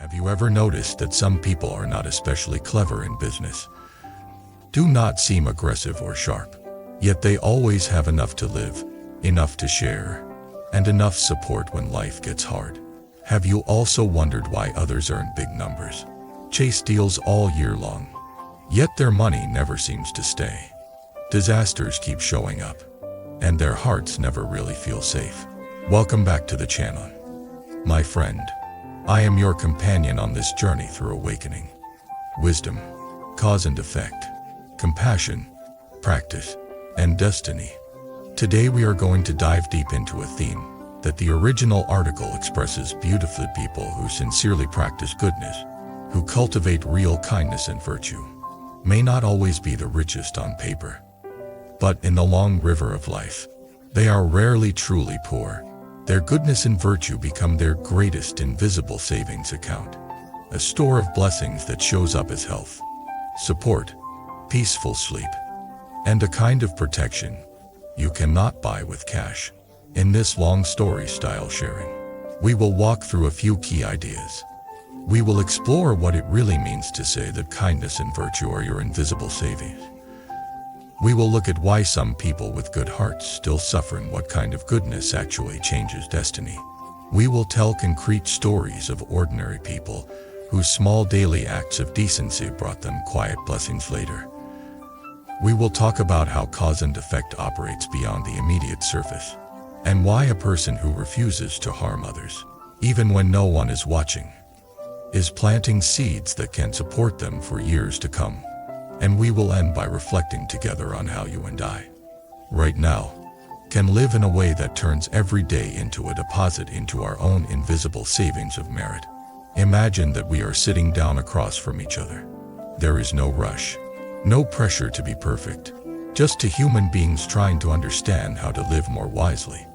Have you ever noticed that some people are not especially clever in business? Do not seem aggressive or sharp, yet they always have enough to live, enough to share, and enough support when life gets hard. Have you also wondered why others earn big numbers, chase deals all year long, yet their money never seems to stay? Disasters keep showing up, and their hearts never really feel safe. Welcome back to the channel, my friend. I am your companion on this journey through awakening, wisdom, cause and effect, compassion, practice, and destiny. Today we are going to dive deep into a theme that the original article expresses beautifully: people who sincerely practice goodness, who cultivate real kindness and virtue, may not always be the richest on paper, but in the long river of life, they are rarely truly poor. Their goodness and virtue become their greatest invisible savings account, a store of blessings that shows up as health, support, peaceful sleep, and a kind of protection you cannot buy with cash. In this long story style sharing, we will walk through a few key ideas. We will explore what it really means to say that kindness and virtue are your invisible savings. We will look at why some people with good hearts still suffer and what kind of goodness actually changes destiny. We will tell concrete stories of ordinary people whose small daily acts of decency brought them quiet blessings later. We will talk about how cause and effect operates beyond the immediate surface, and why a person who refuses to harm others, even when no one is watching, is planting seeds that can support them for years to come. And we will end by reflecting together on how you and I, right now, can live in a way that turns every day into a deposit into our own invisible savings of merit. Imagine that we are sitting down across from each other. There is no rush, no pressure to be perfect, just two human beings trying to understand how to live more wisely.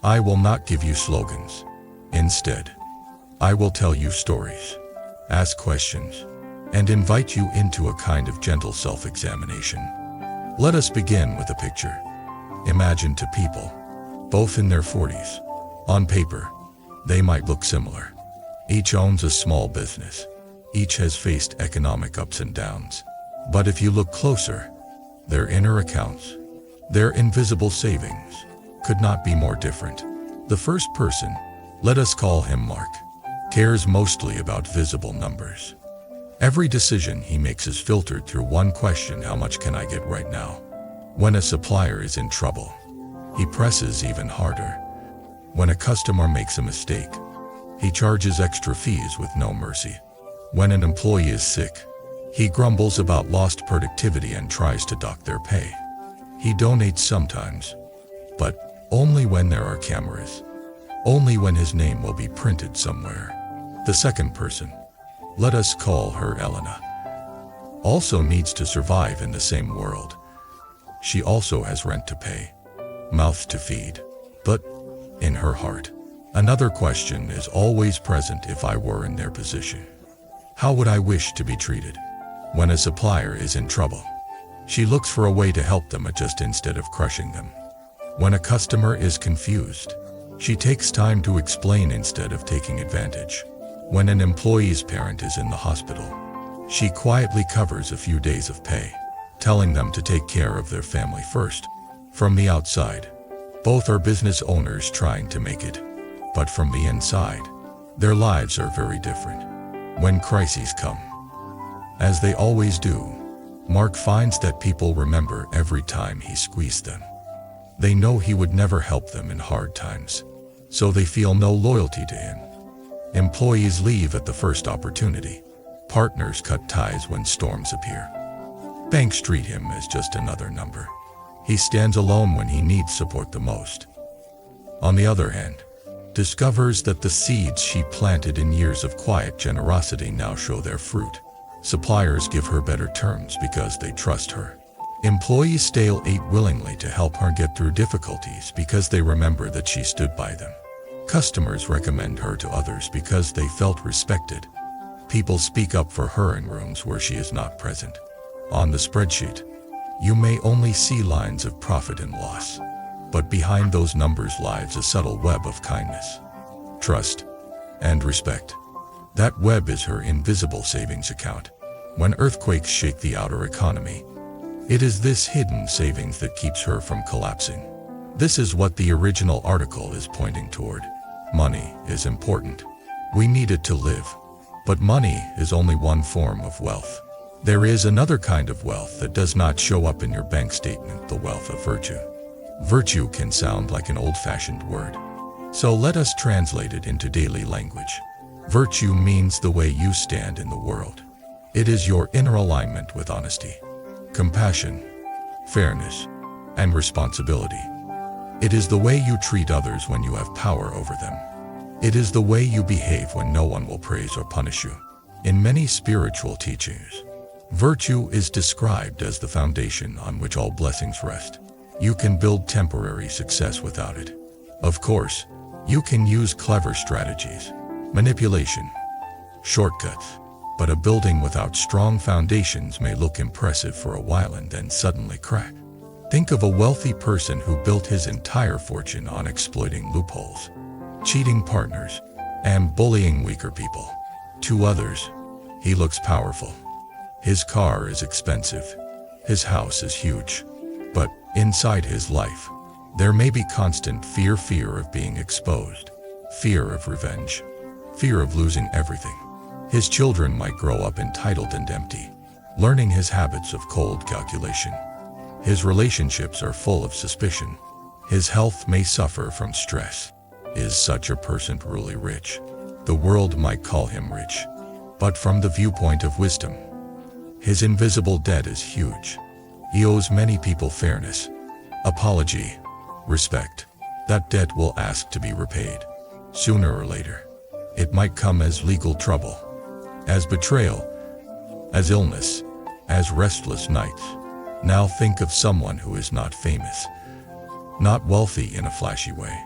I will not give you slogans. Instead, I will tell you stories, ask questions, and invite you into a kind of gentle self-examination. Let us begin with a picture. Imagine two people, both in their 40s. On paper, they might look similar. Each owns a small business. Each has faced economic ups and downs. But if you look closer, their inner accounts, their invisible savings, could not be more different. The first person, let us call him Mark, cares mostly about visible numbers. Every decision he makes is filtered through one question: how much can I get right now? When a supplier is in trouble, he presses even harder. When a customer makes a mistake, he charges extra fees with no mercy. When an employee is sick, he grumbles about lost productivity and tries to dock their pay. He donates sometimes, but only when there are cameras, only when his name will be printed somewhere. The second person, let us call her Elena, also needs to survive in the same world. She also has rent to pay, mouth to feed, but in her heart, another question is always present: if I were in their position, how would I wish to be treated? When a supplier is in trouble, she looks for a way to help them adjust instead of crushing them. When a customer is confused, she takes time to explain instead of taking advantage. When an employee's parent is in the hospital, she quietly covers a few days of pay, telling them to take care of their family first. From the outside, both are business owners trying to make it, but from the inside, their lives are very different. When crises come, as they always do, Mark finds that people remember every time he squeezed them. They know he would never help them in hard times, so they feel no loyalty to him. Employees leave at the first opportunity. Partners cut ties when storms appear. Banks treat him as just another number. He stands alone when he needs support the most. On the other hand, discovers that the seeds she planted in years of quiet generosity now show their fruit. Suppliers give her better terms because they trust her. Employees stay late willingly to help her get through difficulties because they remember that she stood by them. Customers recommend her to others because they felt respected. People speak up for her in rooms where she is not present. On the spreadsheet, you may only see lines of profit and loss, but behind those numbers lies a subtle web of kindness, trust, and respect. That web is her invisible savings account. When earthquakes shake the outer economy, it is this hidden savings that keeps her from collapsing. This is what the original article is pointing toward. Money is important. We need it to live. But money is only one form of wealth. There is another kind of wealth that does not show up in your bank statement, the wealth of virtue. Virtue can sound like an old-fashioned word. So let us translate it into daily language. Virtue means the way you stand in the world. It is your inner alignment with honesty, compassion, fairness, and responsibility. It is the way you treat others when you have power over them. It is the way you behave when no one will praise or punish you. In many spiritual teachings, virtue is described as the foundation on which all blessings rest. You can build temporary success without it. Of course, you can use clever strategies, manipulation, shortcuts, but a building without strong foundations may look impressive for a while and then suddenly crack. Think of a wealthy person who built his entire fortune on exploiting loopholes, cheating partners, and bullying weaker people. To others, he looks powerful. His car is expensive. His house is huge. But inside his life, there may be constant fear of being exposed, fear of revenge, fear of losing everything. His children might grow up entitled and empty, learning his habits of cold calculation. His relationships are full of suspicion. His health may suffer from stress. Is such a person truly rich? The world might call him rich, but from the viewpoint of wisdom, his invisible debt is huge. He owes many people fairness, apology, respect. That debt will ask to be repaid. Sooner or later, it might come as legal trouble, as betrayal, as illness, as restless nights. Now think of someone who is not famous, not wealthy in a flashy way,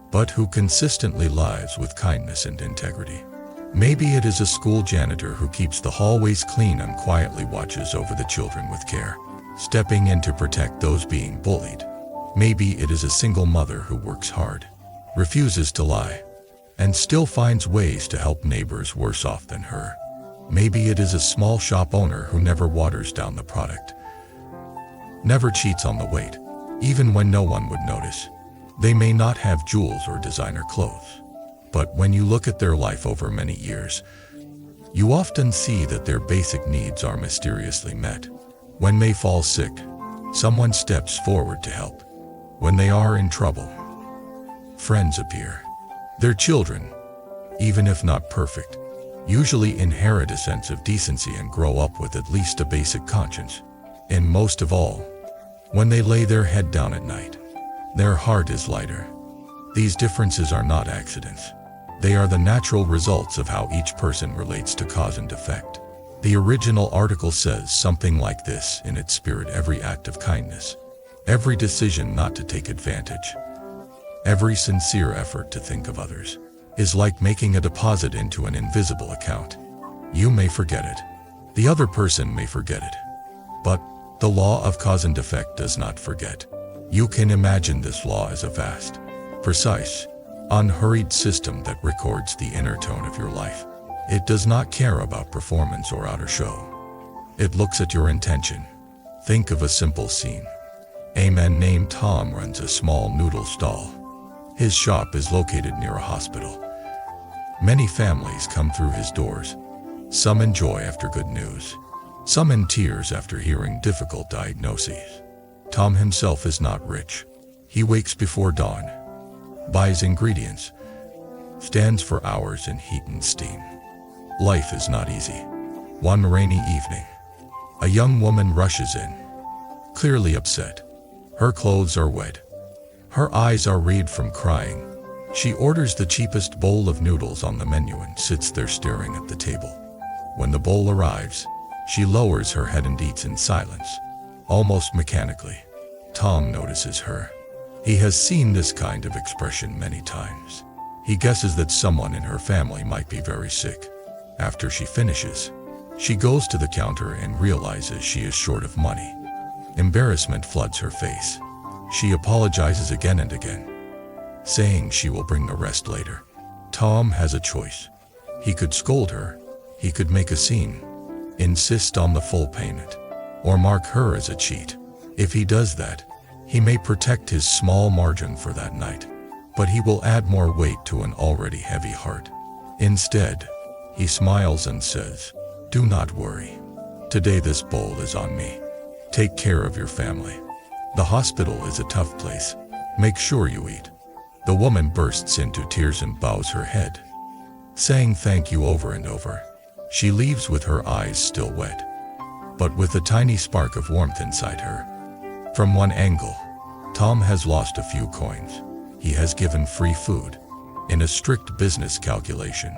but who consistently lives with kindness and integrity. Maybe it is a school janitor who keeps the hallways clean and quietly watches over the children with care, stepping in to protect those being bullied. Maybe it is a single mother who works hard, refuses to lie, and still finds ways to help neighbors worse off than her. Maybe it is a small shop owner who never waters down the product, never cheats on the weight, even when no one would notice. They may not have jewels or designer clothes, but when you look at their life over many years, you often see that their basic needs are mysteriously met. When they fall sick, someone steps forward to help. When they are in trouble, friends appear. Their children, even if not perfect, usually inherit a sense of decency and grow up with at least a basic conscience. And most of all, when they lay their head down at night, their heart is lighter. These differences are not accidents. They are the natural results of how each person relates to cause and effect. The original article says something like this in its spirit: every act of kindness, every decision not to take advantage, every sincere effort to think of others, is like making a deposit into an invisible account. You may forget it. The other person may forget it. But the law of cause and effect does not forget. You can imagine this law as a vast, precise, unhurried system that records the inner tone of your life. It does not care about performance or outer show. It looks at your intention. Think of a simple scene. A man named Tom runs a small noodle stall. His shop is located near a hospital. Many families come through his doors. Some in joy after good news, some in tears after hearing difficult diagnoses. Tom himself is not rich. He wakes before dawn, buys ingredients, stands for hours in heat and steam. Life is not easy. One rainy evening, a young woman rushes in, clearly upset. Her clothes are wet. Her eyes are red from crying. She orders the cheapest bowl of noodles on the menu and sits there staring at the table. When the bowl arrives, she lowers her head and eats in silence, almost mechanically. Tom notices her. He has seen this kind of expression many times. He guesses that someone in her family might be very sick. After she finishes, she goes to the counter and realizes she is short of money. Embarrassment floods her face. She apologizes again and again, saying she will bring the rest later. Tom has a choice. He could scold her, he could make a scene, insist on the full payment, or mark her as a cheat. If he does that, he may protect his small margin for that night, but he will add more weight to an already heavy heart. Instead, he smiles and says, "Do not worry. Today this bowl is on me. Take care of your family. The hospital is a tough place. Make sure you eat." The woman bursts into tears and bows her head, saying thank you over and over. She leaves with her eyes still wet, but with a tiny spark of warmth inside her. From one angle, Tom has lost a few coins. He has given free food. In a strict business calculation,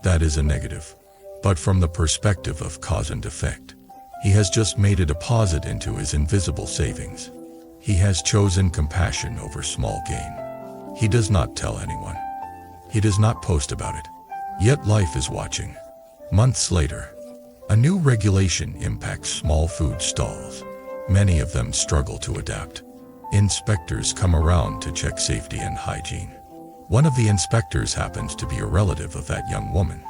that is a negative. But from the perspective of cause and effect, he has just made a deposit into his invisible savings. He has chosen compassion over small gain. He does not tell anyone. He does not post about it. Yet life is watching. Months later, a new regulation impacts small food stalls. Many of them struggle to adapt. Inspectors come around to check safety and hygiene. One of the inspectors happens to be a relative of that young woman.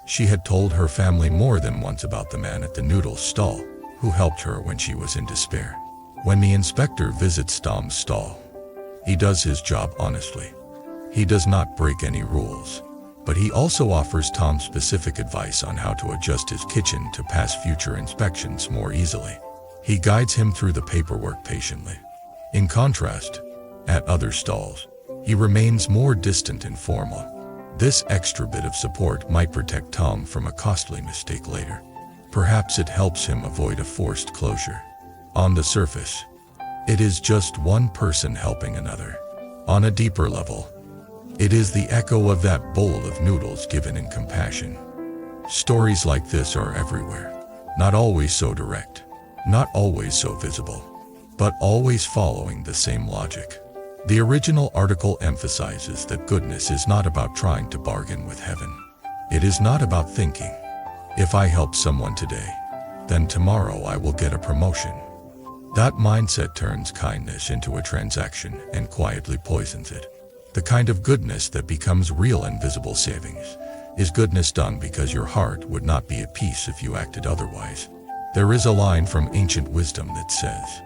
She had told her family more than once about the man at the noodle stall who helped her when she was in despair. When the inspector visits Tom's stall, he does his job honestly. He does not break any rules, but he also offers Tom specific advice on how to adjust his kitchen to pass future inspections more easily. He guides him through the paperwork patiently. In contrast, at other stalls, he remains more distant and formal. This extra bit of support might protect Tom from a costly mistake later. Perhaps it helps him avoid a forced closure. On the surface, it is just one person helping another. On a deeper level, it is the echo of that bowl of noodles given in compassion. Stories like this are everywhere. Not always so direct, not always so visible, but always following the same logic. The original article emphasizes that goodness is not about trying to bargain with heaven. It is not about thinking, if I help someone today, then tomorrow I will get a promotion. That mindset turns kindness into a transaction and quietly poisons it. The kind of goodness that becomes real and visible savings is goodness done because your heart would not be at peace if you acted otherwise. There is a line from ancient wisdom that says,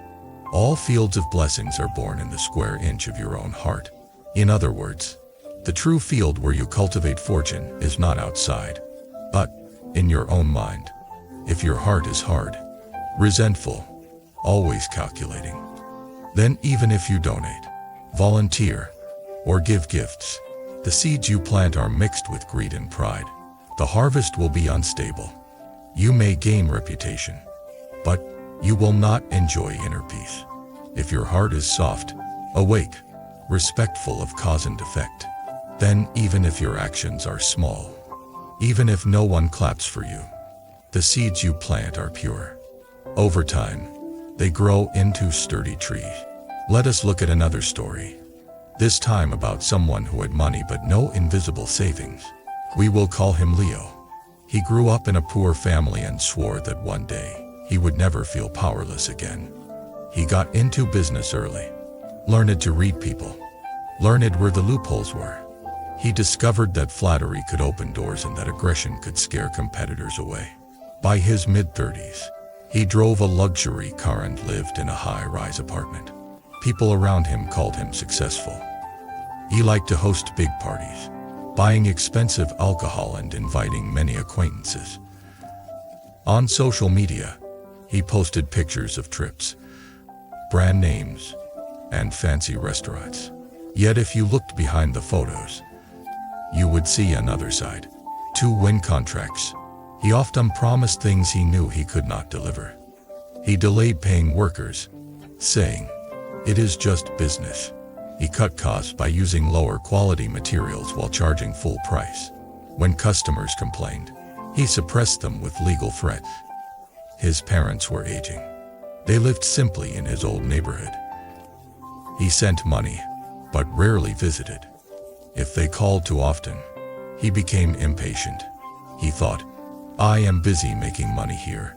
"All fields of blessings are born in the square inch of your own heart." In other words, the true field where you cultivate fortune is not outside, but in your own mind. If your heart is hard, resentful, always calculating, then even if you donate, volunteer, or give gifts, the seeds you plant are mixed with greed and pride. The harvest will be unstable. You may gain reputation, but you will not enjoy inner peace. If your heart is soft, awake, respectful of cause and effect, then even if your actions are small, even if no one claps for you, the seeds you plant are pure. Over time, they grow into sturdy trees. Let us look at another story, this time about someone who had money but no invisible savings. We will call him Leo. He grew up in a poor family and swore that one day he would never feel powerless again. He got into business early, learned to read people, learned where the loopholes were. He discovered that flattery could open doors and that aggression could scare competitors away. By his mid-30s, he drove a luxury car and lived in a high-rise apartment. People around him called him successful. He liked to host big parties, buying expensive alcohol and inviting many acquaintances. On social media, he posted pictures of trips, brand names, and fancy restaurants. Yet if you looked behind the photos, you would see another side. To win contracts, he often promised things he knew he could not deliver. He delayed paying workers, saying, "It is just business." He cut costs by using lower quality materials while charging full price. When customers complained, he suppressed them with legal threats. His parents were aging. They lived simply in his old neighborhood. He sent money, but rarely visited. If they called too often, he became impatient. He thought, "I am busy making money here.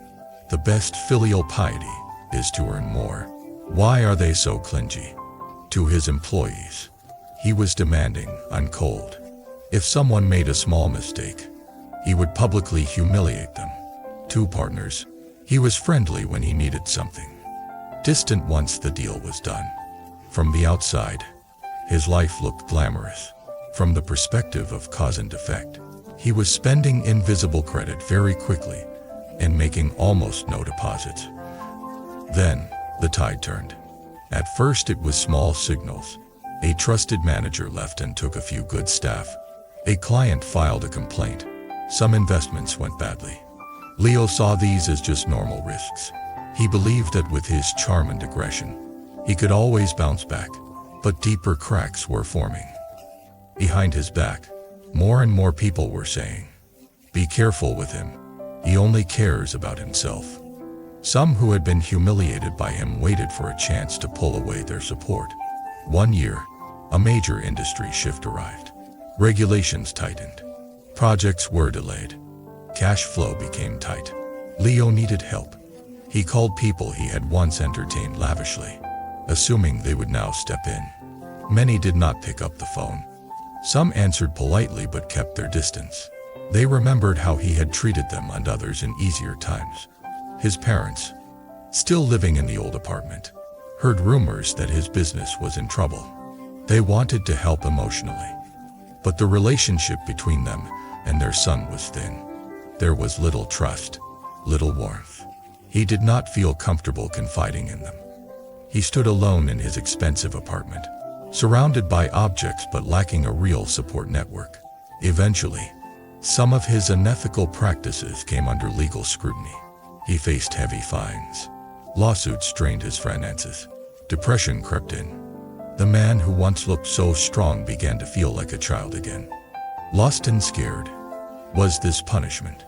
The best filial piety is to earn more. Why are they so clingy?" To his employees, he was demanding and cold. If someone made a small mistake, He would publicly humiliate them. 2 partners. He was friendly when he needed something, distant once the deal was done. From the outside, his life looked glamorous. From the perspective of cause and effect, he was spending invisible credit very quickly and making almost no deposits. Then, the tide turned. At first it was small signals. A trusted manager left and took a few good staff. A client filed a complaint. Some investments went badly. Leo saw these as just normal risks. He believed that with his charm and aggression, he could always bounce back, but deeper cracks were forming. Behind his back, more and more people were saying, "Be careful with him. He only cares about himself." Some who had been humiliated by him waited for a chance to pull away their support. 1 year, a major industry shift arrived. Regulations tightened. Projects were delayed. Cash flow became tight. Leo needed help. He called people he had once entertained lavishly, assuming they would now step in. Many did not pick up the phone. Some answered politely but kept their distance. They remembered how he had treated them and others in easier times. His parents, still living in the old apartment, heard rumors that his business was in trouble. They wanted to help emotionally, but the relationship between them and their son was thin. There was little trust, little warmth. He did not feel comfortable confiding in them. He stood alone in his expensive apartment, surrounded by objects but lacking a real support network. Eventually, some of his unethical practices came under legal scrutiny. He faced heavy fines. Lawsuits strained his finances. Depression crept in. The man who once looked so strong began to feel like a child again. Lost and scared. Was this punishment?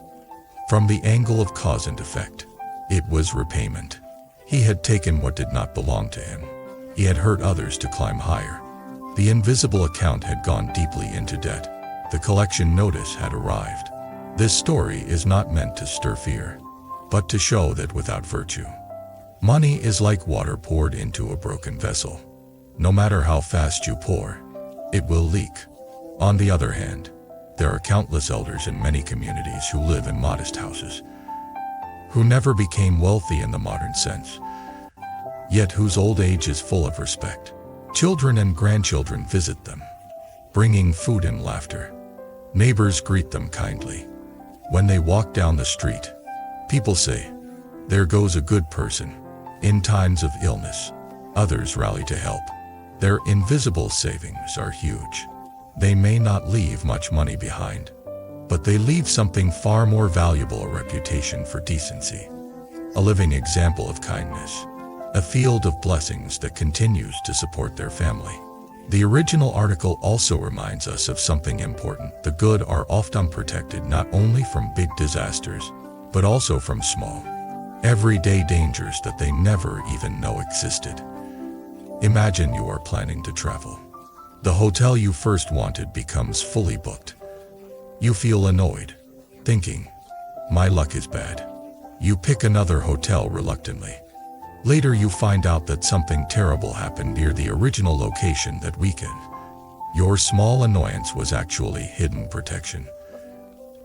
From the angle of cause and effect, it was repayment. He had taken what did not belong to him. He had hurt others to climb higher. The invisible account had gone deeply into debt. The collection notice had arrived. This story is not meant to stir fear, but to show that without virtue, money is like water poured into a broken vessel. No matter how fast you pour, it will leak. On the other hand, there are countless elders in many communities who live in modest houses, who never became wealthy in the modern sense, yet whose old age is full of respect. Children and grandchildren visit them, bringing food and laughter. Neighbors greet them kindly. When they walk down the street, people say, "There goes a good person." In times of illness, others rally to help. Their invisible savings are huge. They may not leave much money behind, but they leave something far more valuable: a reputation for decency. A living example of kindness. A field of blessings that continues to support their family. The original article also reminds us of something important. The good are often protected not only from big disasters, but also from small, everyday dangers that they never even know existed. Imagine you are planning to travel. The hotel you first wanted becomes fully booked. You feel annoyed, thinking, "My luck is bad." You pick another hotel reluctantly. Later you find out that something terrible happened near the original location that weekend. Your small annoyance was actually hidden protection.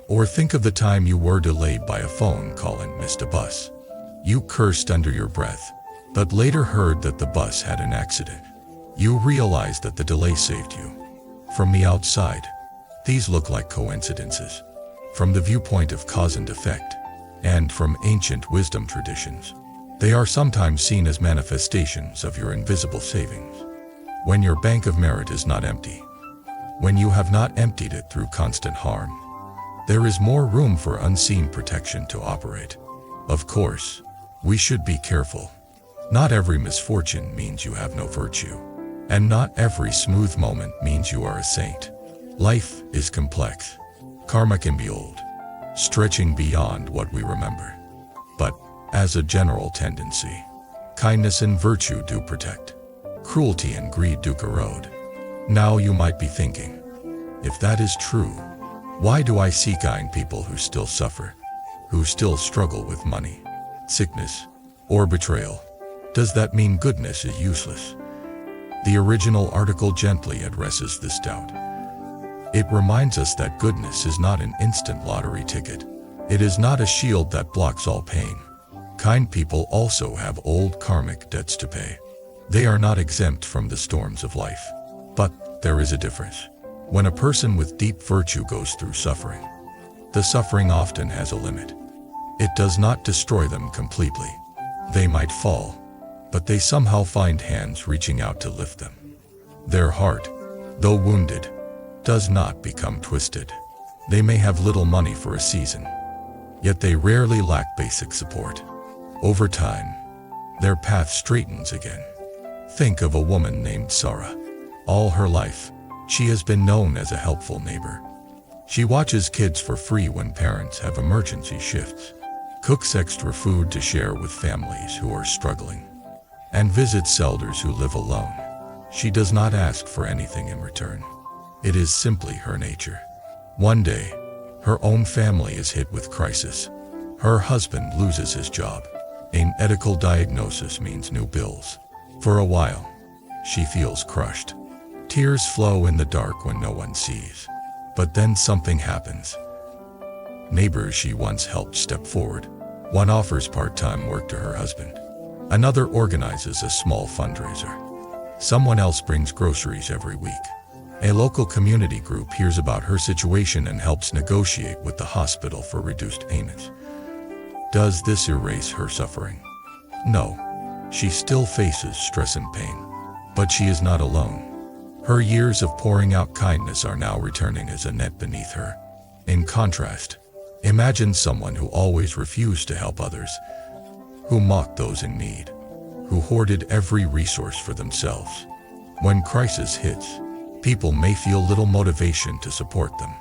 Or think of the time you were delayed by a phone call and missed a bus. You cursed under your breath, but later heard that the bus had an accident. You realized that the delay saved you. From the outside, these look like coincidences. From the viewpoint of cause and effect, and from ancient wisdom traditions, they are sometimes seen as manifestations of your invisible savings. When your bank of merit is not empty, when you have not emptied it through constant harm, there is more room for unseen protection to operate. Of course, we should be careful. Not every misfortune means you have no virtue, and not every smooth moment means you are a saint. Life is complex. Karma can be old, stretching beyond what we remember. But, as a general tendency, kindness and virtue do protect. Cruelty and greed do corrode. Now you might be thinking, if that is true, why do I see kind people who still suffer, who still struggle with money, sickness, or betrayal? Does that mean goodness is useless? The original article gently addresses this doubt. It reminds us that goodness is not an instant lottery ticket. It is not a shield that blocks all pain. Kind people also have old karmic debts to pay. They are not exempt from the storms of life. But there is a difference. When a person with deep virtue goes through suffering, the suffering often has a limit. It does not destroy them completely. They might fall, but they somehow find hands reaching out to lift them. Their heart, though wounded, does not become twisted. They may have little money for a season, yet they rarely lack basic support. Over time, their path straightens again. Think of a woman named Sarah. All her life, she has been known as a helpful neighbor. She watches kids for free when parents have emergency shifts, cooks extra food to share with families who are struggling, and visits elders who live alone. She does not ask for anything in return. It is simply her nature. One day, her own family is hit with crisis. Her husband loses his job. A medical diagnosis means new bills. For a while, she feels crushed. Tears flow in the dark when no one sees. But then something happens. Neighbors she once helped step forward. One offers part-time work to her husband. Another organizes a small fundraiser. Someone else brings groceries every week. A local community group hears about her situation and helps negotiate with the hospital for reduced payments. Does this erase her suffering? No. She still faces stress and pain. But she is not alone. Her years of pouring out kindness are now returning as a net beneath her. In contrast, imagine someone who always refused to help others, who mocked those in need, who hoarded every resource for themselves. When crisis hits, people may feel little motivation to support them.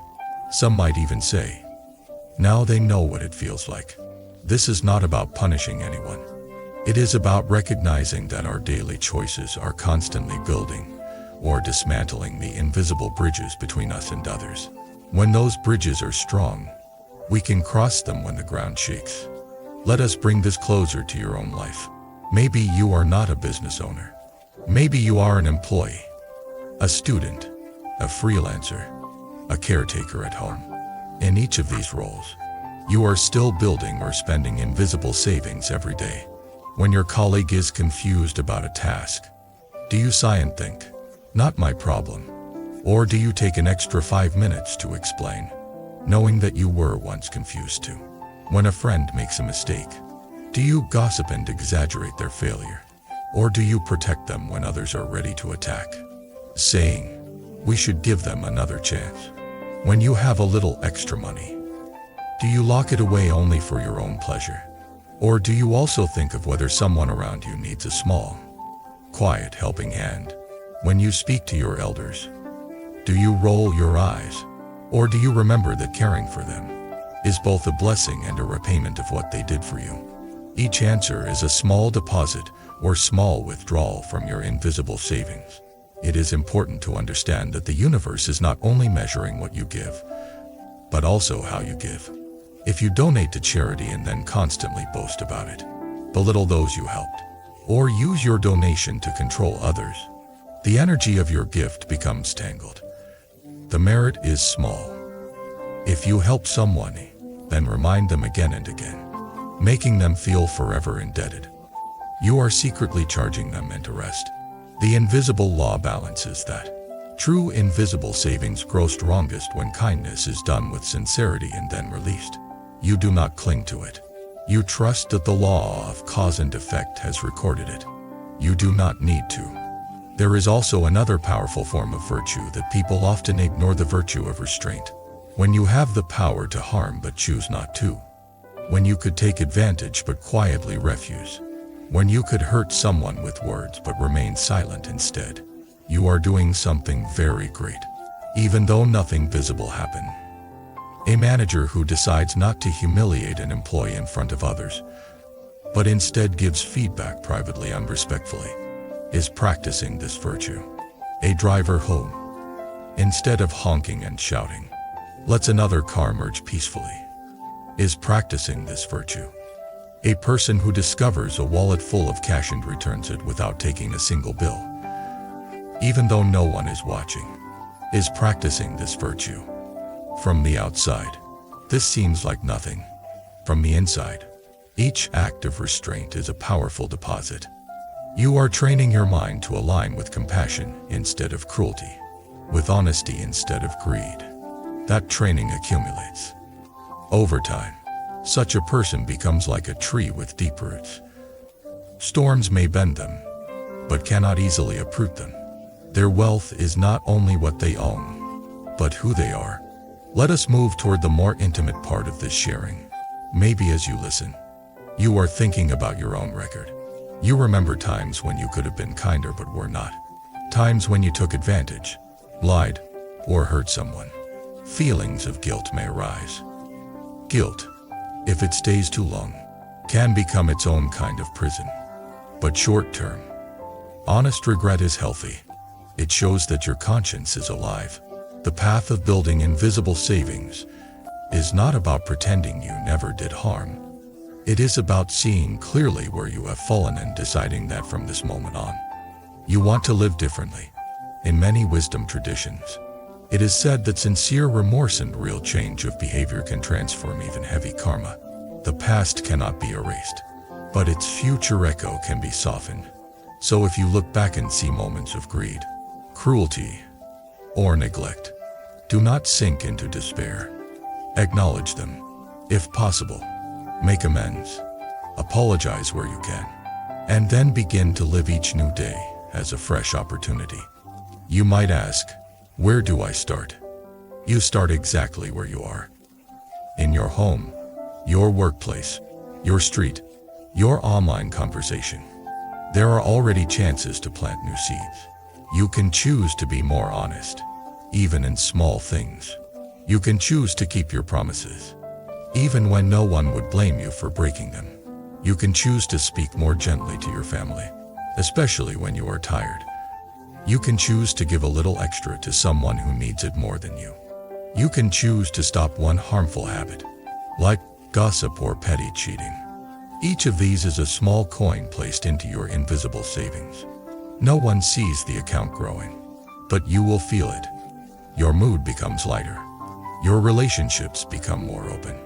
Some might even say, now they know what it feels like. This is not about punishing anyone. It is about recognizing that our daily choices are constantly building or dismantling the invisible bridges between us and others. When those bridges are strong, we can cross them when the ground shakes. Let us bring this closer to your own life. Maybe you are not a business owner. Maybe you are an employee, a student, a freelancer, a caretaker at home. In each of these roles, you are still building or spending invisible savings every day. When your colleague is confused about a task, do you sigh and think, not my problem? Or do you take an extra 5 minutes to explain, knowing that you were once confused too? When a friend makes a mistake, do you gossip and exaggerate their failure? Or do you protect them when others are ready to attack, saying, we should give them another chance? When you have a little extra money, do you lock it away only for your own pleasure? Or do you also think of whether someone around you needs a small, quiet helping hand? When you speak to your elders, do you roll your eyes? Or do you remember that caring for them is both a blessing and a repayment of what they did for you? Each answer is a small deposit or small withdrawal from your invisible savings. It is important to understand that the universe is not only measuring what you give, but also how you give. If you donate to charity and then constantly boast about it, belittle those you helped, or use your donation to control others, the energy of your gift becomes tangled. The merit is small. If you help someone, then remind them again and again, making them feel forever indebted. You are secretly charging them interest. The invisible law balances that. True invisible savings grow strongest when kindness is done with sincerity and then released. You do not cling to it. You trust that the law of cause and effect has recorded it. You do not need to. There is also another powerful form of virtue that people often ignore: the virtue of restraint. When you have the power to harm but choose not to. When you could take advantage but quietly refuse. When you could hurt someone with words but remain silent instead. You are doing something very great, even though nothing visible happened. A manager who decides not to humiliate an employee in front of others, but instead gives feedback privately and respectfully, is practicing this virtue. A driver who, instead of honking and shouting, lets another car merge peacefully, is practicing this virtue. A person who discovers a wallet full of cash and returns it without taking a single bill, even though no one is watching, is practicing this virtue. From the outside, this seems like nothing. From the inside, each act of restraint is a powerful deposit. You are training your mind to align with compassion instead of cruelty, with honesty instead of greed. That training accumulates. Over time, such a person becomes like a tree with deep roots. Storms may bend them, but cannot easily uproot them. Their wealth is not only what they own, but who they are. Let us move toward the more intimate part of this sharing. Maybe as you listen, you are thinking about your own record. You remember times when you could have been kinder but were not. Times when you took advantage, lied, or hurt someone. Feelings of guilt may arise. Guilt, if it stays too long, can become its own kind of prison. But short-term, honest regret is healthy. It shows that your conscience is alive. The path of building invisible savings is not about pretending you never did harm. It is about seeing clearly where you have fallen and deciding that from this moment on, you want to live differently. In many wisdom traditions, it is said that sincere remorse and real change of behavior can transform even heavy karma. The past cannot be erased, but its future echo can be softened. So if you look back and see moments of greed, cruelty, or neglect, do not sink into despair. Acknowledge them. If possible, make amends. Apologize where you can. And then begin to live each new day as a fresh opportunity. You might ask, where do I start? You start exactly where you are. In your home, your workplace, your street, your online conversation. There are already chances to plant new seeds. You can choose to be more honest, even in small things. You can choose to keep your promises, even when no one would blame you for breaking them. You can choose to speak more gently to your family, especially when you are tired. You can choose to give a little extra to someone who needs it more than you. You can choose to stop one harmful habit, like gossip or petty cheating. Each of these is a small coin placed into your invisible savings. No one sees the account growing, but you will feel it. Your mood becomes lighter. Your relationships become more open.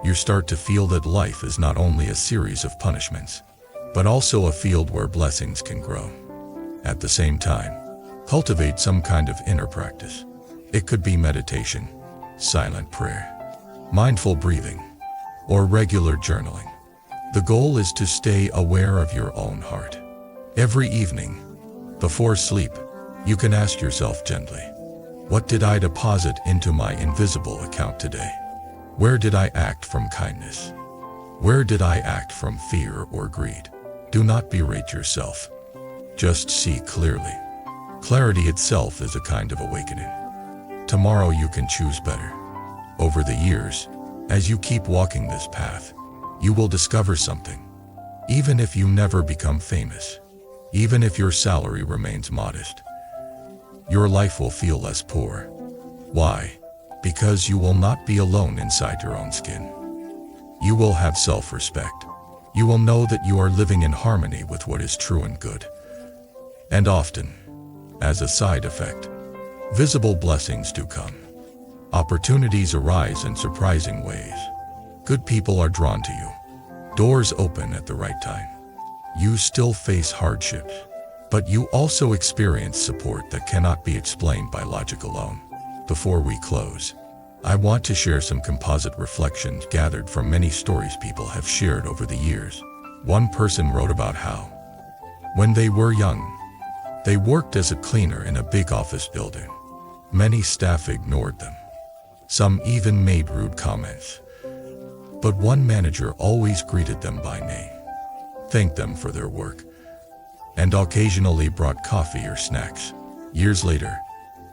You start to feel that life is not only a series of punishments, but also a field where blessings can grow. At the same time, cultivate some kind of inner practice. It could be meditation, silent prayer, mindful breathing, or regular journaling. The goal is to stay aware of your own heart. Every evening, before sleep, you can ask yourself gently, what did I deposit into my invisible account today? Where did I act from kindness? Where did I act from fear or greed? Do not berate yourself. Just see clearly. Clarity itself is a kind of awakening. Tomorrow you can choose better. Over the years, as you keep walking this path, you will discover something. Even if you never become famous, even if your salary remains modest, your life will feel less poor. Why? Because you will not be alone inside your own skin. You will have self-respect. You will know that you are living in harmony with what is true and good. And often, as a side effect, visible blessings do come. Opportunities arise in surprising ways. Good people are drawn to you. Doors open at the right time. You still face hardships, but you also experience support that cannot be explained by logic alone. Before we close, I want to share some composite reflections gathered from many stories people have shared over the years. One person wrote about how, when they were young, they worked as a cleaner in a big office building. Many staff ignored them. Some even made rude comments. But one manager always greeted them by name, thanked them for their work, and occasionally brought coffee or snacks. Years later,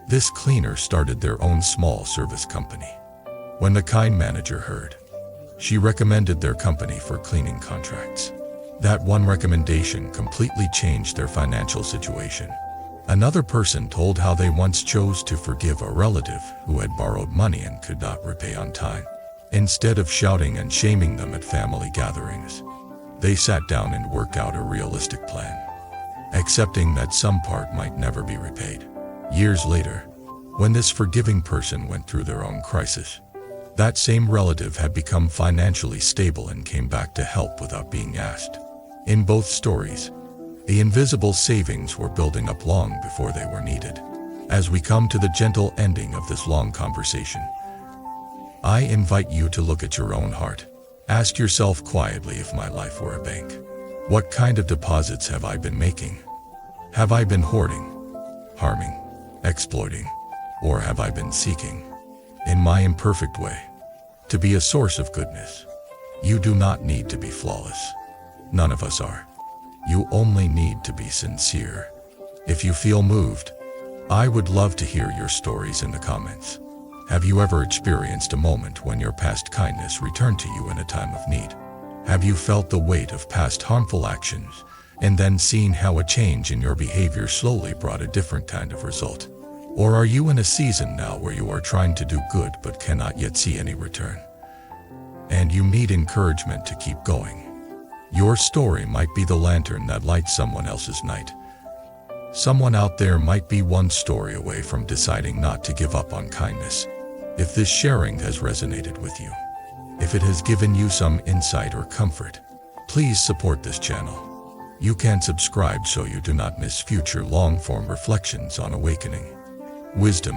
this cleaner started their own small service company. When the kind manager heard, she recommended their company for cleaning contracts. That one recommendation completely changed their financial situation. Another person told how they once chose to forgive a relative who had borrowed money and could not repay on time. Instead of shouting and shaming them at family gatherings, they sat down and worked out a realistic plan, accepting that some part might never be repaid. Years later, When this forgiving person went through their own crisis, that same relative had become financially stable and came back to help without being asked. In both stories, the invisible savings were building up long before they were needed. As we come to the gentle ending of this long conversation, I invite you to look at your own heart. Ask yourself quietly, if my life were a bank, what kind of deposits have I been making? Have I been hoarding, harming, exploiting, or have I been seeking, in my imperfect way, to be a source of goodness? You do not need to be flawless. None of us are. You only need to be sincere. If you feel moved, I would love to hear your stories in the comments. Have you ever experienced a moment when your past kindness returned to you in a time of need? Have you felt the weight of past harmful actions and then seen how a change in your behavior slowly brought a different kind of result? Or are you in a season now where you are trying to do good but cannot yet see any return, and you need encouragement to keep going? Your story might be the lantern that lights someone else's night. Someone out there might be one story away from deciding not to give up on kindness. If this sharing has resonated with you, if it has given you some insight or comfort, please support this channel. You can subscribe so you do not miss future long-form reflections on awakening, wisdom,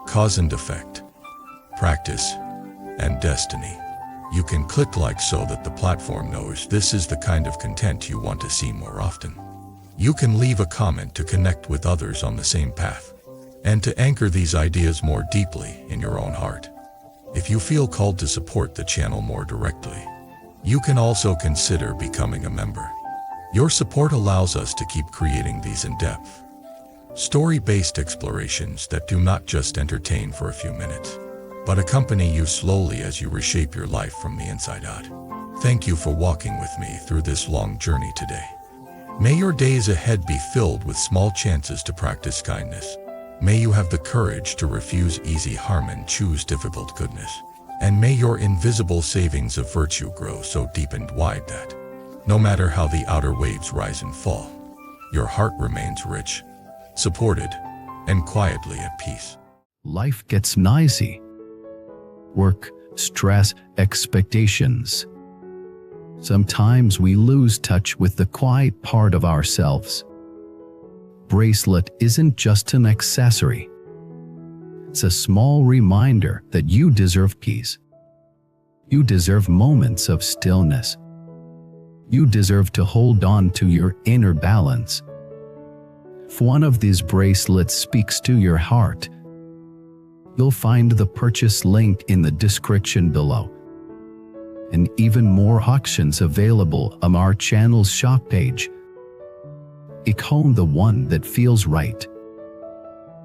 cause and effect, practice, and destiny. You can click like so that the platform knows this is the kind of content you want to see more often. You can leave a comment to connect with others on the same path, and to anchor these ideas more deeply in your own heart. If you feel called to support the channel more directly, you can also consider becoming a member. Your support allows us to keep creating these in-depth, story-based explorations that do not just entertain for a few minutes, but accompany you slowly as you reshape your life from the inside out. Thank you for walking with me through this long journey today. May your days ahead be filled with small chances to practice kindness. May you have the courage to refuse easy harm and choose difficult goodness. And may your invisible savings of virtue grow so deep and wide that, no matter how the outer waves rise and fall, your heart remains rich, supported, and quietly at peace. Life gets noisy. Work, stress, expectations. Sometimes we lose touch with the quiet part of ourselves. Bracelet isn't just an accessory. It's a small reminder that you deserve peace. You deserve moments of stillness. You deserve to hold on to your inner balance. If one of these bracelets speaks to your heart, you'll find the purchase link in the description below, and even more auctions available on our channel's shop page. Pick home the one that feels right.